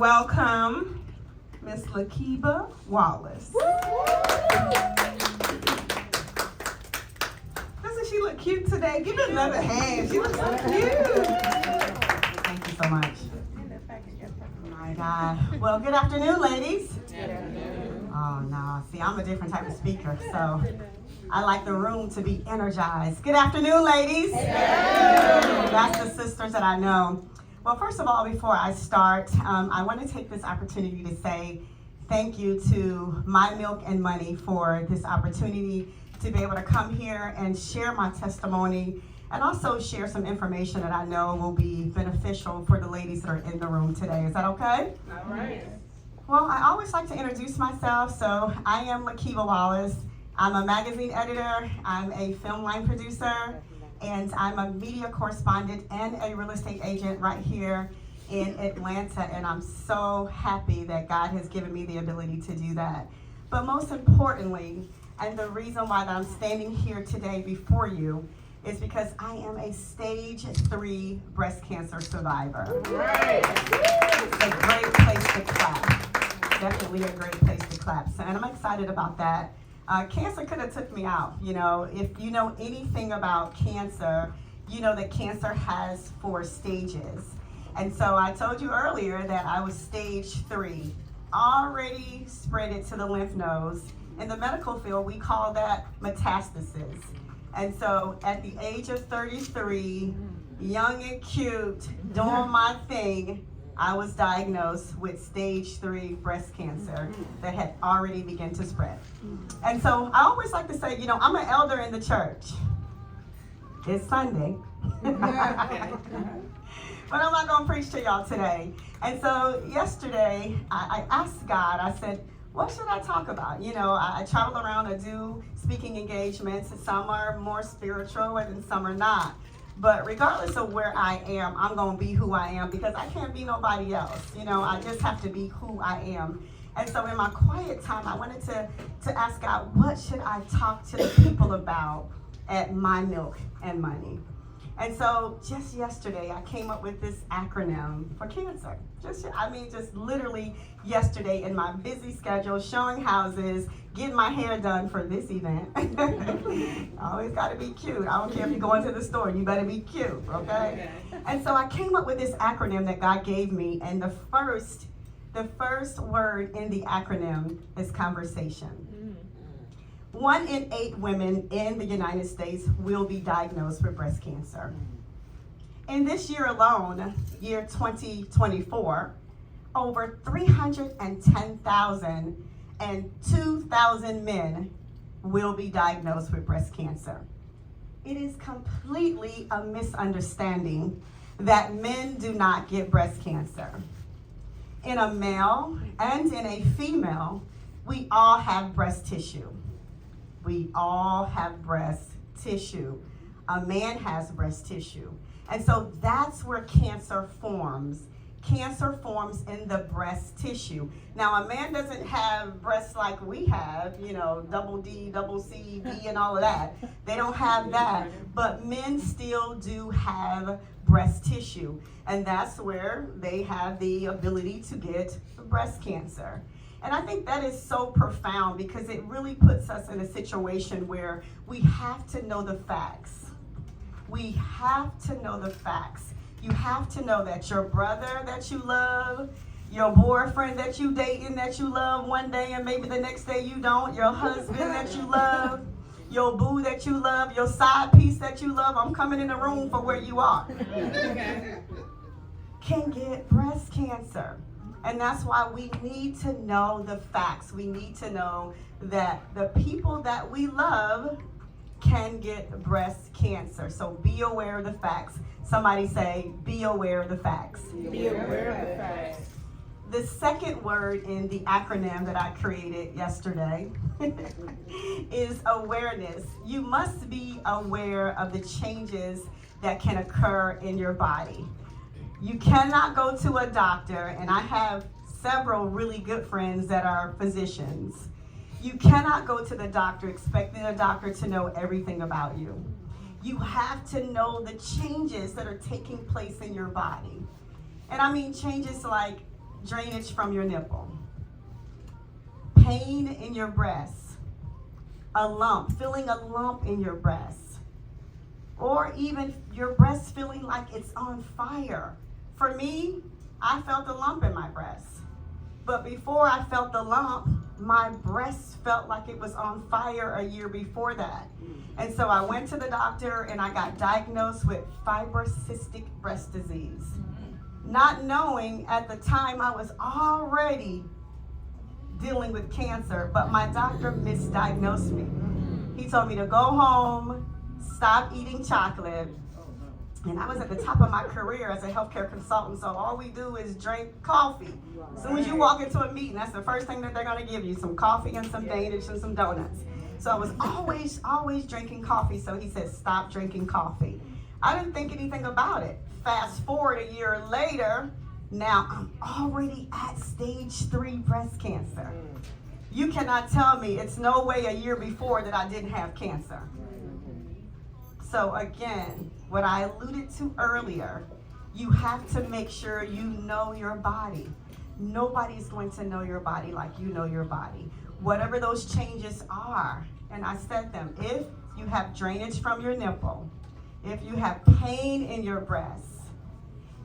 Welcome, Miss Lakeba Wallace. Doesn't she look cute today? Give her another hand. She looks so cute. Thank you so much. My God. Well, good afternoon, ladies. Oh, no. See, I'm a different type of speaker, so I like the room to be energized. Good afternoon, ladies. That's the sisters that I know. Well, first of all, before I start, I want to take this opportunity to say thank you to My Milk and Money for this opportunity to be able to come here and share my testimony and also share some information that I know will be beneficial for the ladies that are in the room today. Is that okay? All right. Well, I always like to introduce myself, so I am Lakeba Wallace. I'm a magazine editor, I'm a film line producer, and I'm a media correspondent and a real estate agent right here in Atlanta, and I'm so happy that God has given me the ability to do that. But most importantly, and the reason why that I'm standing here today before you is because I am a stage 3 breast cancer survivor. Right. It's a great place to clap. Definitely a great place to clap. So, and I'm excited about that. Cancer could have took me out. You know, if you know anything about cancer, you know that cancer has 4 stages. And so I told you earlier that I was stage 3, already spread it to the lymph nodes. In the medical field, we call that metastasis. And so at the age of 33, young and cute, doing my thing, I was diagnosed with stage 3 breast cancer that had already begun to spread. And so I always like to say, you know, I'm an elder in the church. It's Sunday. But I'm not going to preach to y'all today. And so yesterday, I asked God, I said, what should I talk about? You know, I travel around, I do speaking engagements. Some are more spiritual and some are not. But regardless of where I am, I'm going to be who I am because I can't be nobody else. You know, I just have to be who I am. And so in my quiet time, I wanted to ask God, what should I talk to the people about at My Milk and Money? And so just yesterday, I came up with this acronym for cancer. Just literally yesterday in my busy schedule, showing houses, getting my hair done for this event. Always got to be cute. I don't care if you go into the store, you better be cute, okay? And so I came up with this acronym that God gave me, and the first word in the acronym is conversation. 1 in 8 women in the United States will be diagnosed with breast cancer. In this year alone, year 2024, over 310,000 and 2,000 men will be diagnosed with breast cancer. It is completely a misunderstanding that men do not get breast cancer. In a male and in a female, we all have breast tissue. We all have breast tissue. A man has breast tissue. And so that's where cancer forms. Cancer forms in the breast tissue. Now, a man doesn't have breasts like we have, you know, double D, double C, D, and all of that. They don't have that. But men still do have breast tissue. And that's where they have the ability to get breast cancer. And I think that is so profound because it really puts us in a situation where we have to know the facts. We have to know the facts. You have to know that your brother that you love, your boyfriend that you dating that you love one day and maybe the next day you don't, your husband that you love, your boo that you love, your side piece that you love, I'm coming in the room for where you are, can get breast cancer. And that's why we need to know the facts. We need to know that the people that we love can get breast cancer. So be aware of the facts. Somebody say, be aware of the facts. Be aware of the facts. The second word in the acronym that I created yesterday is awareness. You must be aware of the changes that can occur in your body. You cannot go to a doctor, and I have several really good friends that are physicians. You cannot go to the doctor expecting the doctor to know everything about you. You have to know the changes that are taking place in your body. And I mean changes like drainage from your nipple, pain in your breast, a lump, feeling a lump in your breast, or even your breast feeling like it's on fire. For me, I felt a lump in my breast. But before I felt the lump, my breast felt like it was on fire a year before that. And so I went to the doctor and I got diagnosed with fibrocystic breast disease. Not knowing at the time I was already dealing with cancer, but my doctor misdiagnosed me. He told me to go home, stop eating chocolate, and I was at the top of my career as a healthcare consultant, so all we do is drink coffee. As soon as you walk into a meeting, that's the first thing that they're gonna give you, some coffee and some Danish and some donuts. So I was always drinking coffee, so he said, stop drinking coffee. I didn't think anything about it. Fast forward a year later, now I'm already at stage 3 breast cancer. You cannot tell me it's no way a year before that I didn't have cancer. So again, what I alluded to earlier, you have to make sure you know your body. Nobody's going to know your body like you know your body. Whatever those changes are, and I said them, if you have drainage from your nipple, if you have pain in your breast,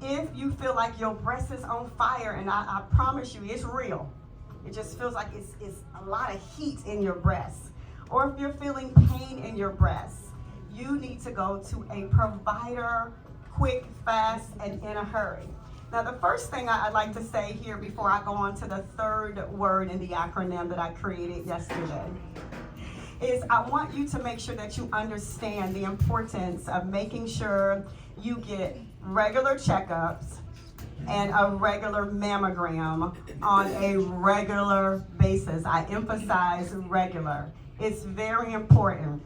if you feel like your breast is on fire, and I promise you, it's real. It just feels like it's a lot of heat in your breast. Or if you're feeling pain in your breast, you need to go to a provider quick, fast, and in a hurry. Now, the first thing I'd like to say here before I go on to the third word in the acronym that I created yesterday is I want you to make sure that you understand the importance of making sure you get regular checkups and a regular mammogram on a regular basis. I emphasize regular. It's very important.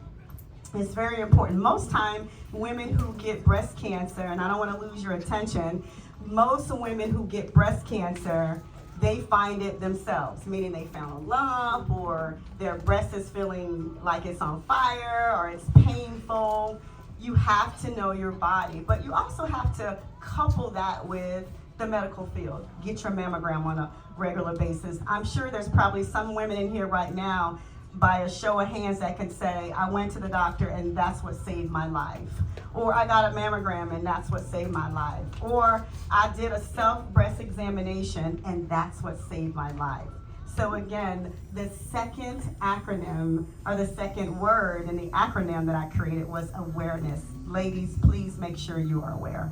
It's very important. Most time, women who get breast cancer, and I don't want to lose your attention, most women who get breast cancer, they find it themselves, meaning they found a lump or their breast is feeling like it's on fire or it's painful. You have to know your body, but you also have to couple that with the medical field. Get your mammogram on a regular basis. I'm sure there's probably some women in here right now by a show of hands that can say, I went to the doctor and that's what saved my life. Or I got a mammogram and that's what saved my life. Or I did a self-breast examination and that's what saved my life. So again, the second acronym, or the second word in the acronym that I created was awareness. Ladies, please make sure you are aware.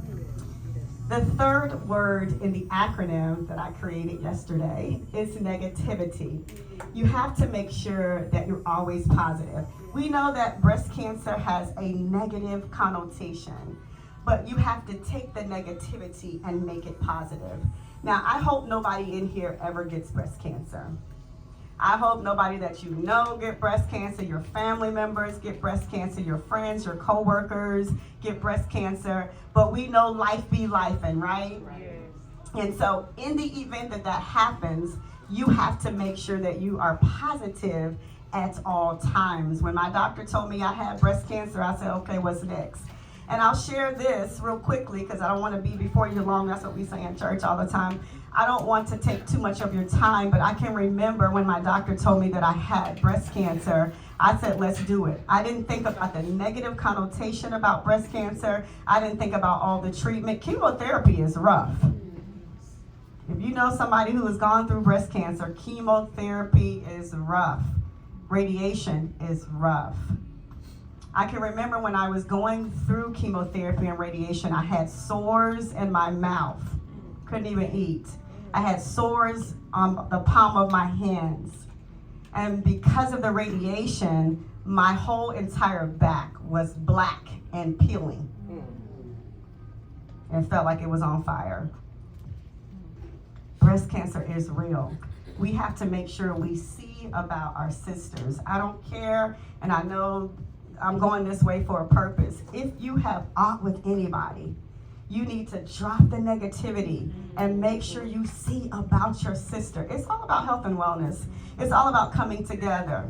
The third word in the acronym that I created yesterday is negativity. You have to make sure that you're always positive. We know that breast cancer has a negative connotation, but you have to take the negativity and make it positive. Now, I hope nobody in here ever gets breast cancer. I hope nobody that you know get breast cancer, your family members get breast cancer, your friends, your coworkers get breast cancer, but we know life be lifing, right? And so in the event that that happens, you have to make sure that you are positive at all times. When my doctor told me I had breast cancer, I said, okay, what's next? And I'll share this real quickly because I don't want to be before you long. That's what we say in church all the time. I don't want to take too much of your time, but I can remember when my doctor told me that I had breast cancer, I said, let's do it. I didn't think about the negative connotation about breast cancer. I didn't think about all the treatment. Chemotherapy is rough. If you know somebody who has gone through breast cancer, chemotherapy is rough. Radiation is rough. I can remember when I was going through chemotherapy and radiation, I had sores in my mouth. Couldn't even eat. I had sores on the palm of my hands. And because of the radiation, my whole entire back was black and peeling. It felt like it was on fire. Breast cancer is real. We have to make sure we see about our sisters. I don't care, and I know I'm going this way for a purpose. If you have aught with anybody, you need to drop the negativity and make sure you see about your sister. It's all about health and wellness. It's all about coming together.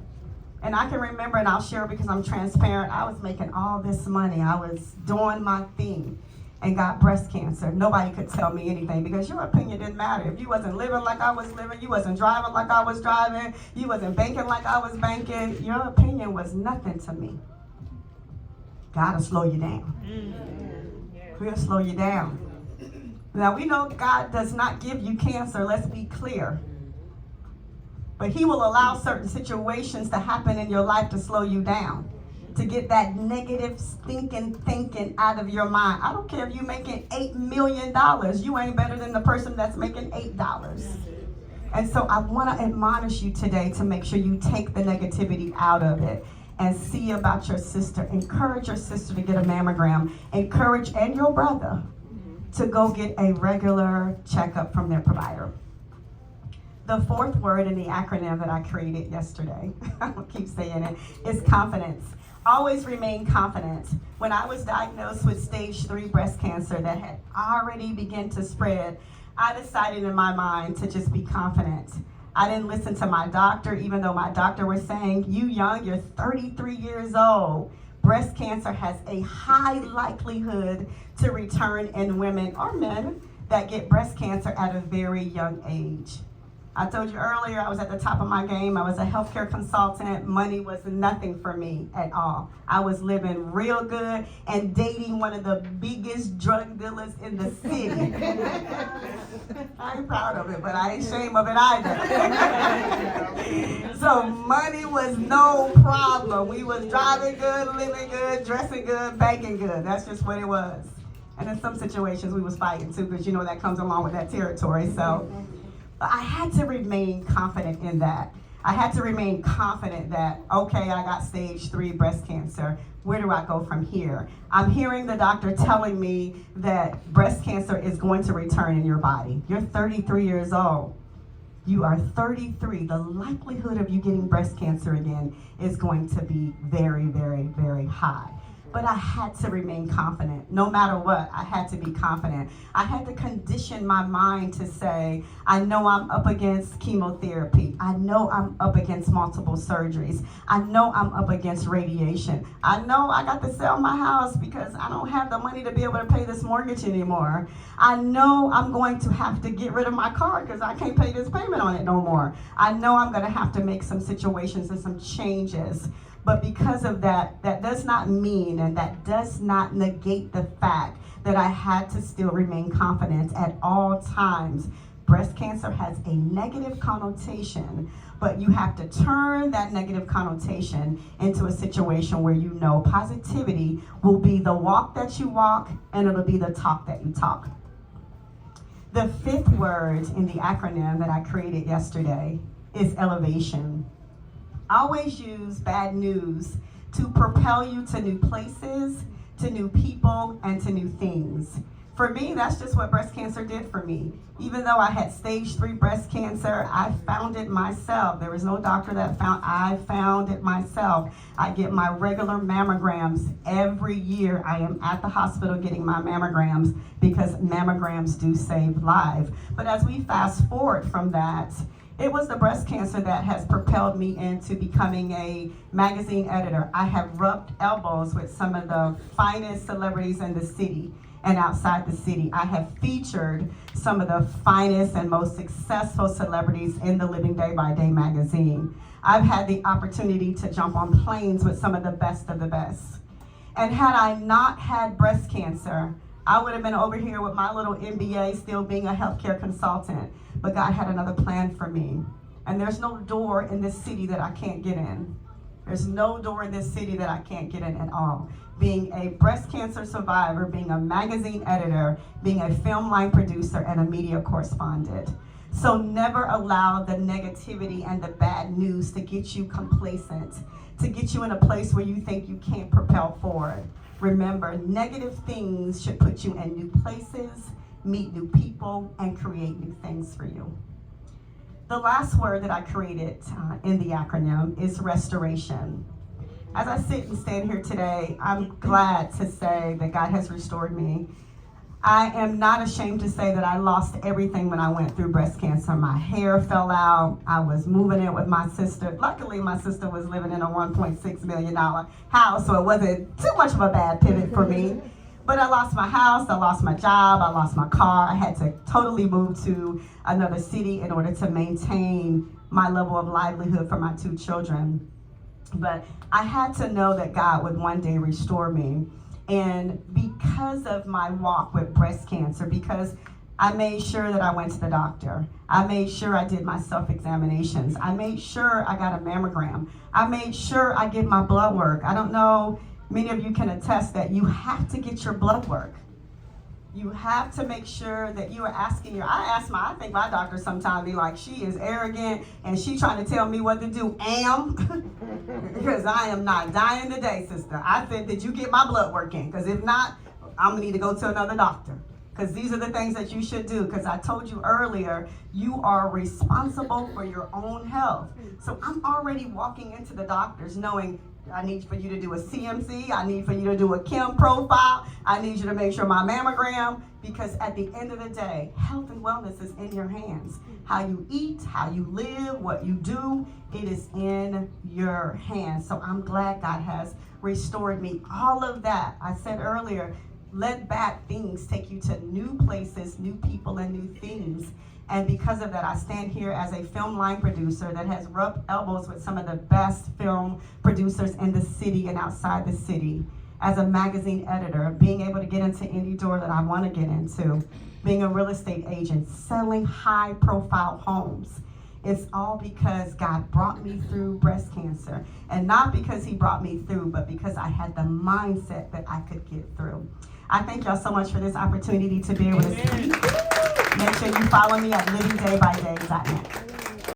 And I can remember, and I'll share because I'm transparent, I was making all this money. I was doing my thing. and got breast cancer, nobody could tell me anything because your opinion didn't matter. If you wasn't living like I was living, you wasn't driving like I was driving, you wasn't banking like I was banking, your opinion was nothing to me. God will slow you down. He'll slow you down. Now we know God does not give you cancer, let's be clear. But he will allow certain situations to happen in your life to slow you down, to get that negative stinking thinking out of your mind. I don't care if you're making $8 million, you ain't better than the person that's making $8. And so I want to admonish you today to make sure you take the negativity out of it and see about your sister. Encourage your sister to get a mammogram. Encourage and your brother to go get a regular checkup from their provider. The fourth word in the acronym that I created yesterday, I will keep saying it, is confidence. Always remain confident. When I was diagnosed with stage 3 breast cancer that had already begun to spread, I decided in my mind to just be confident. I didn't listen to my doctor, even though my doctor was saying, you young, you're 33 years old. Breast cancer has a high likelihood to return in women or men that get breast cancer at a very young age. I told you earlier, I was at the top of my game. I was a healthcare consultant. Money was nothing for me at all. I was living real good and dating one of the biggest drug dealers in the city. I ain't proud of it, but I ain't ashamed of it either. So money was no problem. We was driving good, living good, dressing good, banking good. That's just what it was. And in some situations, we was fighting too, because you know that comes along with that territory. So I had to remain confident in that. I had to remain confident that, okay, I got stage 3 breast cancer. Where do I go from here? I'm hearing the doctor telling me that breast cancer is going to return in your body. You're 33 years old. You are 33. The likelihood of you getting breast cancer again is going to be very, very, very high. But I had to remain confident. No matter what, I had to be confident. I had to condition my mind to say, I know I'm up against chemotherapy. I know I'm up against multiple surgeries. I know I'm up against radiation. I know I got to sell my house because I don't have the money to be able to pay this mortgage anymore. I know I'm going to have to get rid of my car because I can't pay this payment on it no more. I know I'm going to have to make some situations and some changes. But because of that, that does not mean and that does not negate the fact that I had to still remain confident at all times. Breast cancer has a negative connotation, but you have to turn that negative connotation into a situation where you know positivity will be the walk that you walk and it'll be the talk that you talk. The fifth word in the acronym that I created yesterday is elevation. Always use bad news to propel you to new places, to new people, and to new things. For me, that's just what breast cancer did for me. Even though I had stage 3 breast cancer, I found it myself. There was no doctor that I found it myself. I get my regular mammograms every year. I am at the hospital getting my mammograms because mammograms do save lives. But as we fast forward from that, it was the breast cancer that has propelled me into becoming a magazine editor. I have rubbed elbows with some of the finest celebrities in the city and outside the city. I have featured some of the finest and most successful celebrities in the Living Day by Day magazine. I've had the opportunity to jump on planes with some of the best. And had I not had breast cancer, I would have been over here with my little MBA still being a healthcare consultant. But God had another plan for me. And there's no door in this city that I can't get in. There's no door in this city that I can't get in at all. Being a breast cancer survivor, being a magazine editor, being a film line producer, and a media correspondent. So never allow the negativity and the bad news to get you complacent, to get you in a place where you think you can't propel forward. Remember, negative things should put you in new places, meet new people, and create new things for you. The last word that I created in the acronym is restoration. As I sit and stand here today, I'm glad to say that God has restored me. I am not ashamed to say that I lost everything when I went through breast cancer. My hair fell out. I was moving in with my sister. Luckily, my sister was living in a $1.6 million house, so it wasn't too much of a bad pivot for me. But I lost my house, I lost my job, I lost my car. I had to totally move to another city in order to maintain my level of livelihood for my 2 children. But I had to know that God would one day restore me. And because of my walk with breast cancer, because I made sure that I went to the doctor, I made sure I did my self-examinations, I made sure I got a mammogram, I made sure I get my blood work. I don't know, many of you can attest that you have to get your blood work. You have to make sure that you are asking I think my doctor sometimes be like, she is arrogant and she trying to tell me what to do. Because I am not dying today, sister. I said, did you get my blood work in? Because if not, I'm gonna need to go to another doctor. Because these are the things that you should do. Because I told you earlier, you are responsible for your own health. So I'm already walking into the doctors knowing I need for you to do a CMC, I need for you to do a chem profile, I need you to make sure my mammogram, because at the end of the day, health and wellness is in your hands. How you eat, how you live, what you do, it is in your hands. So I'm glad God has restored me. All of that, I said earlier, let bad things take you to new places, new people, and new things. And because of that, I stand here as a film line producer that has rubbed elbows with some of the best film producers in the city and outside the city. As a magazine editor, being able to get into any door that I want to get into, being a real estate agent, selling high-profile homes. It's all because God brought me through breast cancer. And not because he brought me through, but because I had the mindset that I could get through. I thank y'all so much for this opportunity to be able to speak. Make sure you follow me at livingdaybyday.net.